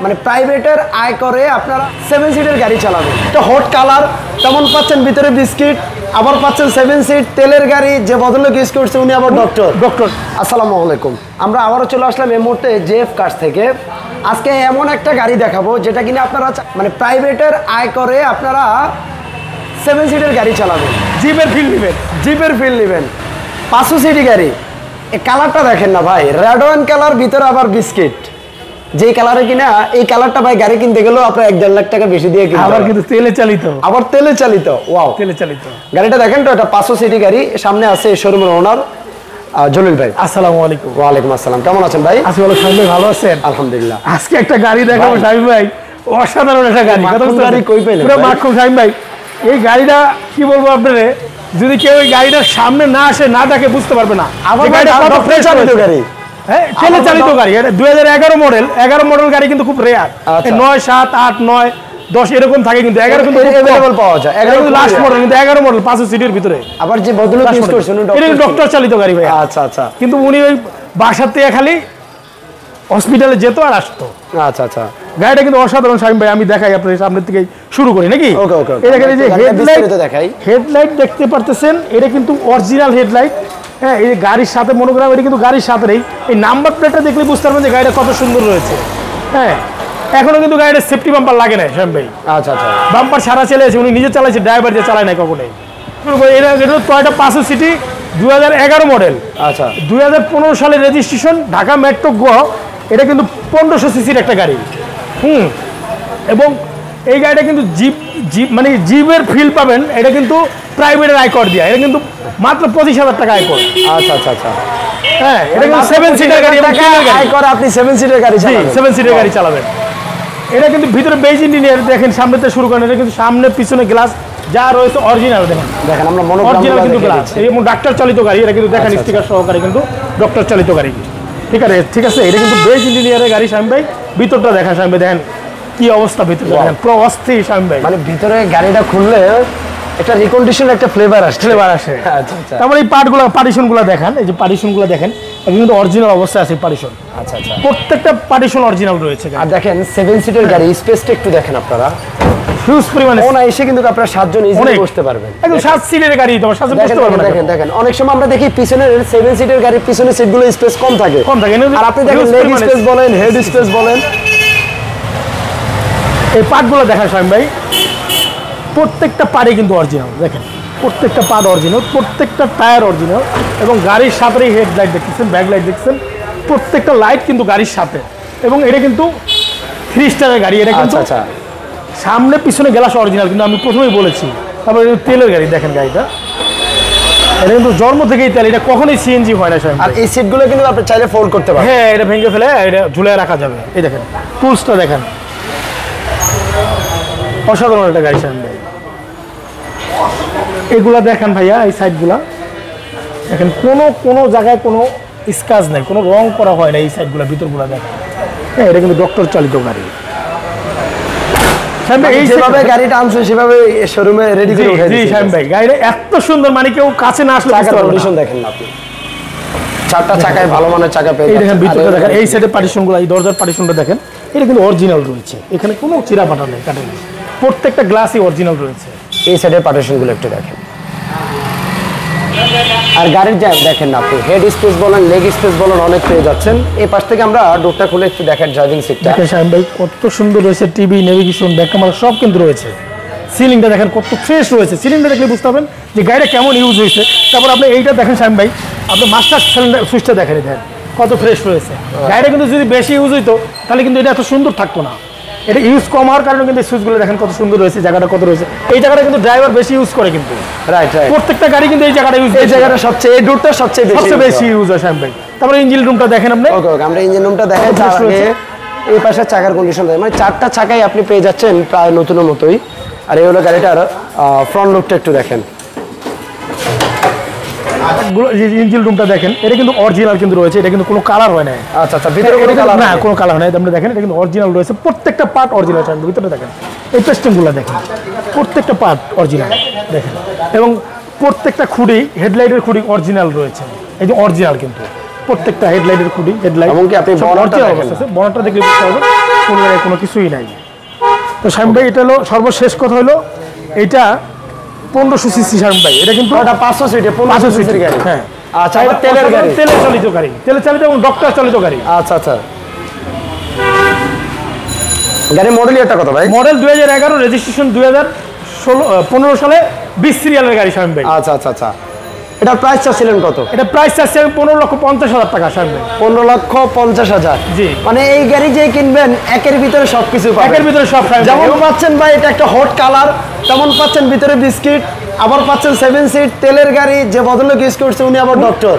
মানে প্রাইভেটের আয় করে আপনারা 7 সিটের গাড়ি চালাবেন। তো হট কালার তেমন পাচ্ছেন, ভিতরে বিস্কিট, আবার পাচ্ছেন 7 সিট তেলের গাড়ি। যে ভদ্রলোক ইউজ করছে উনি আবার ডক্টর। আসসালামু আলাইকুম। আমরা আবারও চলে আসলাম এই মুহূর্তে জেএফ কার্স থেকে। আজকে এমন একটা গাড়ি দেখাবো যেটা কিনা আপনারা মানে প্রাইভেটের আয় করে আপনারা 7 সিটের গাড়ি চালাবেন, জিপের ফিল নেবেন 500 সিটি গাড়ি। এই কালারটা দেখেন না ভাই, রেড ওয়াইন কালার, ভিতরে আবার বিস্কিট। যে কালারে কিনা এই কালারটা ভাই গাড়ি কিনতে গেলেও আপনার 1-1.5 লাখ টাকা বেশি দিয়ে কিনতে, আবার কিন্তু তেলে চালিত। ওয়াও, তেলে চালিত গাড়িটা দেখেন তো, এটা 500 সিটি গাড়ি। সামনে আছে শোরুমের ওনার জলিল ভাই। আসসালামু আলাইকুম। ওয়ালাইকুম আসসালাম, কেমন আছেন ভাই? আছি ভালো। শাহিন ভাই ভালো আছেন? আলহামদুলিল্লাহ। আজকে একটা গাড়ি দেখাবো শাহিন ভাই, অসাধারণ একটা গাড়ি। গাড়ি কই পেলেন? পুরো মাখন শাহিন ভাই। এই গাড়িটা কি বলবো আপনারে, যদি কেউ এই গাড়িটার সামনে না আসে না দেখে বুঝতে পারবে না। আবার গাড়িটা কত ফ্রেশ গাড়ি। হ্যাঁ, তেলে চালিত গাড়ি। এটা 2011 মডেল। 11 মডেল গাড়ি কিন্তু খুব রেয়ার। 9, 7, 8, 9, 10 এরকম থাকে, কিন্তু 11 কিন্তু अवेलेबल পাওয়া যায়। 11 লাস্ট মডেল, কিন্তু 11 মডেল 500 সিটির ভিতরে। আবার যে ভদ্রলোক ইউজ করছেন উনি ডক্টর চালিত গাড়ি ভাই। আচ্ছা। কিন্তু উনি ওই বাসার থেকে খালি হসপিটালে যেত আর আসতো। আচ্ছা। গাড়িটা কিন্তু অসাধারণ শাহিন ভাই। আমি দেখাই আপনাদের সামনের থেকে শুরু করি নাকি? ওকে। এই দেখেন, এই যে হেডলাইট দেখতে পারতেছেন, এটা কিন্তু অরিজিনাল হেডলাইট। হ্যাঁ, এই গাড়ির সাথে মনোগ্রাম, এটা কিন্তু গাড়ির সাথে নেই। এই নাম্বার প্লেটটা দেখলে বুঝতে পারবেন যে গাড়িটা কত সুন্দর রয়েছে। হ্যাঁ, এখনো কিন্তু গাড়িটা সেফটি বাম্পার লাগে না শাহিন ভাই। আচ্ছা। বাম্পার সারা চালিয়েছে, উনি নিজে চালাইছে, ড্রাইভার দিয়ে চালায় নাই কখনোই। এটা টয়োটা 500 সিটি 2011 মডেল। আচ্ছা, 2015 সালে রেজিস্ট্রেশন, ঢাকা মেট্রো গ। এটা কিন্তু 1500 সিসির একটা গাড়ি। এবং এই গাড়িটা কিন্তু জিপ মানে জিপের ফিল পাবেন। এটা কিন্তু প্রাইভেটের আয়কর দিয়া, এটা কিন্তু মাত্র 25,000 টাকা আয়কর। আচ্ছা। হ্যাঁ, এটা কিন্তু 7 সিটার গাড়ি। আয়কর আপনি 7 সিটের গাড়ি চালাবেন। 7 সিটার গাড়ি চালাবেন। এটা কিন্তু ভিতরে বেজ ইঞ্জিনিয়ার দেখেন, সামনেতে শুরু করেন। এটা কিন্তু সামনে পিছনে গ্লাস যা রয়েছে অরিজিনাল। দেখেন আমরা অরিজিনাল কিন্তু গ্লাস। এবং ডাক্তার চালিত গাড়ি। এটা কিন্তু দেখেন স্টিকার সহকারে কিন্তু ডক্টর চালিত গাড়ি। ঠিক আছে। এটা কিন্তু বেজ ইঞ্জিনিয়ারের গাড়ি শাহিন ভাই। ভিতরটা দেখেন শাহিন ভাই, দেখেন কি অবস্থা ভিতরে, দেখেন পুরো অস্থির শাহিন ভাই। মানে ভিতরে গাড়িটা খুললে একটা রিকন্ডিশন, একটা ফ্লেভার আসে। আচ্ছা। তারপরে এই পার্টিশনগুলো দেখেন, এই যে পার্টিশনগুলো দেখেন, এটা কিন্তু অরিজিনাল অবস্থায় আছে পার্টিশন। আচ্ছা। প্রত্যেকটা পার্টিশন অরিজিনাল রয়েছে। আর দেখেন 7 সিটের গাড়ি, স্পেসটা একটু দেখেন আপনারা, হিউজ পরিমাণে। এসে কিন্তু আপনারা 7 জন ইজিলি বসতে পারবেন। একদম 7 সিটের গাড়ি, তোমার 7 জন বসতে পারবেন। দেখেন অনেক সময় আমরা দেখি পিছনের 7 সিটের গাড়ির পিছনের সিটগুলো স্পেস কম থাকে। আর আপনি দেখেন লেগ স্পেস বলেন, হেড স্পেস বলেন, এই পার্টগুলো দেখেন শাহিন ভাই, প্রত্যেকটা পার্টই কিন্তু অরিজিনাল। দেখেন প্রত্যেকটা পার্ট অরিজিনাল, প্রত্যেকটা টায়ার অরিজিনাল। এবং গাড়ির সাথেই হেডলাইট দেখতেছেন, ব্যাকলাইট দেখছেন, প্রত্যেকটা লাইট কিন্তু গাড়ির সাথে। এবং এটা কিন্তু 3 স্টারের গাড়ি। এটা কিন্তু সামনে পিছনে গ্লাস অরিজিনাল, কিন্তু আমি প্রথমেই বলেছি। তারপরে তেলের গাড়ি দেখেন, গাড়িটা এটা কিন্তু জন্ম থেকেই তেল। এটা কখনোই সিএনজি হয় না। আর এই সিটগুলো কিন্তু আপনি চাইলে ফোল্ড করতে পারেন। হ্যাঁ, এটা ভেঙে ফেলে এটা ঝুলে রাখা যাবে। এই দেখেন টুলসটা দেখেন, অসাধারণ একটা গাড়ি শাহিন ভাই। এগুলা দেখেন ভাইয়া, এই সাইডগুলা দেখেন, কোনো জায়গায় কোনো স্কাচ নাই, কোনো রং করা হয় না। এই সাইডগুলা ভিতরগুলা দেখেন। হ্যাঁ, এটা কিন্তু ডক্টর চালিত গাড়ি। যেভাবে গাড়িটা আনছে সেভাবে শোরুমে রেডি করে উঠাই দিয়েছি। শাহিন ভাই গাড়িটা এত সুন্দর, মানে কেউ কাছে না আসলে বুঝতে পারবে না। দেখেন আপনি 4টা চাকায় ভালো মানের চাকা পেয়ে যাচ্ছেন। দেখেন ভিতরটা দেখেন, এই সাইডে পার্টিশনগুলো, এই দরজার পার্টিশনটা দেখেন, এটা কিন্তু অরিজিনাল রয়েছে। এখানে কোনো চিরাপাটা নেই, কাটে নেই, প্রত্যেকটা গ্লাসই অরিজিনাল রয়েছে। এই সাইডের পার্টিশনগুলো একটু দেখেন। আর গাড়ির দেখেন না আপনি, হেড স্পেস বলেন, লেগ স্পেস বলেন, অনেক পেয়ে যাচ্ছেন। এই পাশ থেকে আমরা ডোরটা খুলে একটু দেখেন ড্রাইভিং সিটটা। দেখেন শাহিন ভাই কত সুন্দর রয়েছে, টিভি, নেভিগেশন, ব্যাক ক্যামেরা সব কিন্তু রয়েছে। সিলিংটা দেখেন কত ফ্রেশ রয়েছে। সিলিংটা দেখলে বুঝতে পারবেন যে গাড়িটা কেমন ইউজ হয়েছে। তারপর আপনি এইটা দেখেন শাহিন ভাই, আপনি মাস্টার সুইচটা দেখেন, দেখেন কত ফ্রেশ রয়েছে। গাড়িটা কিন্তু যদি বেশি ইউজ হইতো তাহলে কিন্তু এটা এত সুন্দর থাকতো না। এটা ইউজ কম হওয়ার কারণে কিন্তু সুইচগুলো দেখেন কত সুন্দর রয়েছে, জায়গাটা কত রয়েছে। এই জায়গাটা কিন্তু ড্রাইভার বেশি ইউজ করে, কিন্তু রাইট প্রত্যেকটা গাড়ি কিন্তু এই জায়গাটা ইউজ, এই জায়গাটা সবচেয়ে, এই ডোরটা সবচেয়ে বেশি ইউজ হয় শাহিন ভাই। তারপরে ইঞ্জিন রুমটা দেখেন আপনি। ওকে, আমরা ইঞ্জিন রুমটা দেখাই। এই পাশে চাকার কন্ডিশন দেখেন, মানে 4টা চাকাই আপনি পেয়ে যাচ্ছেন প্রায় নতুনের মতোই। আর এই হলো গাড়িটার ফ্রন্ট লুকটা একটু দেখেন। ইঞ্জিন রুমটা দেখেন, এটা কিন্তু অরিজিনাল কিন্তু রয়েছে। এটা কিন্তু কোনো কালার হয় না। আচ্ছা, ভিতরে কোনো কালার না, কোনো কালার হয় না। আপনি দেখেন, এটা কিন্তু অরিজিনাল রয়েছে, প্রত্যেকটা পার্ট অরিজিনাল। ভিতরে দেখেন এই পেস্টিংগুলো দেখেন, প্রত্যেকটা পার্ট অরিজিনাল দেখেন। এবং প্রত্যেকটা খুঁড়ি, হেডলাইটের খুঁড়ি অরিজিনাল রয়েছে। এই যে অরিজিনাল কিন্তু প্রত্যেকটা হেডলাইটের খুঁড়ি, হেডলাইট এমনকি আপনি বর্ডারটা দেখেন, বর্ডারটা দেখলে বুঝতে পারবেন কোনো জায়গায় কোনো কিছুই নাই। তো শামিম ভাই এটা হলো সর্বশেষ কথা হলো এটা 1500 সিসি শামিম ভাই, এটা কিন্তু ওটা 500 সিটে 1500 সিসির গাড়ি। হ্যাঁ আচ্ছা, এটা তেলের গাড়ি, তেলে চালিত গাড়ি, তেলে চালিত এবং ডক্টর চালিত গাড়ি। আচ্ছা আচ্ছা, গাড়ি মডেল এটা কত ভাই? মডেল 2011, রেজিস্ট্রেশন 2015 সালে 20 সিরিয়ালের গাড়ি শামিম ভাই। আচ্ছা আচ্ছা আচ্ছা, এটা প্রাইস চাচ্ছিলেন কত? এটা প্রাইস চাচ্ছি আমি 15,50,000 টাকা শামিম ভাই। 15,50,000। জি, মানে এই গাড়ি যে কিনবেন একের ভিতরে সবকিছু পাবেন। একের ভিতরে সব শামিম ভাই। যেমন পাচ্ছেন ভাই এটা একটা হট কালার, তেমন পাচ্ছেন ভিতরে বিস্কিট, আবার পাচ্ছেন 7 সিট তেলের গাড়ি, যে ভদ্রলোক ইউজ করছে উনি আবার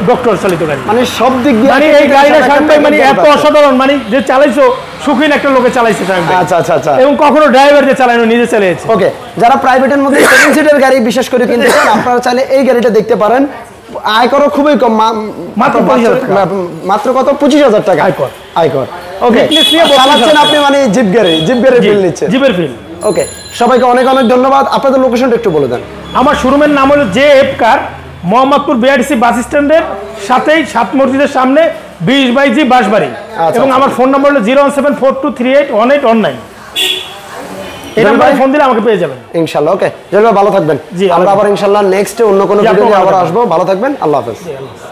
ডক্টর চালিত গাড়ি। মানে সব দিক দিয়ে মানে এই গাড়িটা শামিম ভাই মানে এত অসাধারণ, মানে যে চালাইছো সুখীন একটা লোকে চালাইছে শামিম ভাই। আচ্ছা আচ্ছা আচ্ছা, এবং কখনো ড্রাইভার দিয়ে চালানো, নিজে চালিয়েছে। ওকে, যারা প্রাইভেটের মধ্যে 7 সিটের গাড়ি বিশেষ করে কিনতে চান আপনারা চাইলে এই গাড়িটা দেখতে পারেন। আয়করও খুবই কম, মাত্র 25,000 টাকা। মাত্র কত? 25,000 টাকা আয়কর। আয়কর। ওকে, Fitness নিয়ে চালাচ্ছেন আপনি মানে জিপ গাড়ি ফিল নিচ্ছে। জিপের ফিল। ওকে, সবাইকে অনেক অনেক ধন্যবাদ। আপনাদের লোকেশনটা একটু বলে দেন। আমার শোরুমের নাম হলো JF কার, মোহাম্মদপুর বিআরটিসি বাস স্ট্যান্ডের সাথেই 7 মসজিদের সামনে 20/G বাঁশবাড়ি। এবং আমার ফোন নাম্বার হলো 01742381819। এই নাম্বারে ফোন দিলে আমাকে পেয়ে যাবেন ইনশাআল্লাহ। ওকে, জেল ভাই ভালো থাকবেন। জি, আমরা আবার ইনশাআল্লাহ নেক্সট অন্য কোনো ভিডিও নিয়ে আবার আসবো। ভালো থাকবেন, আল্লাহ হাফেজ।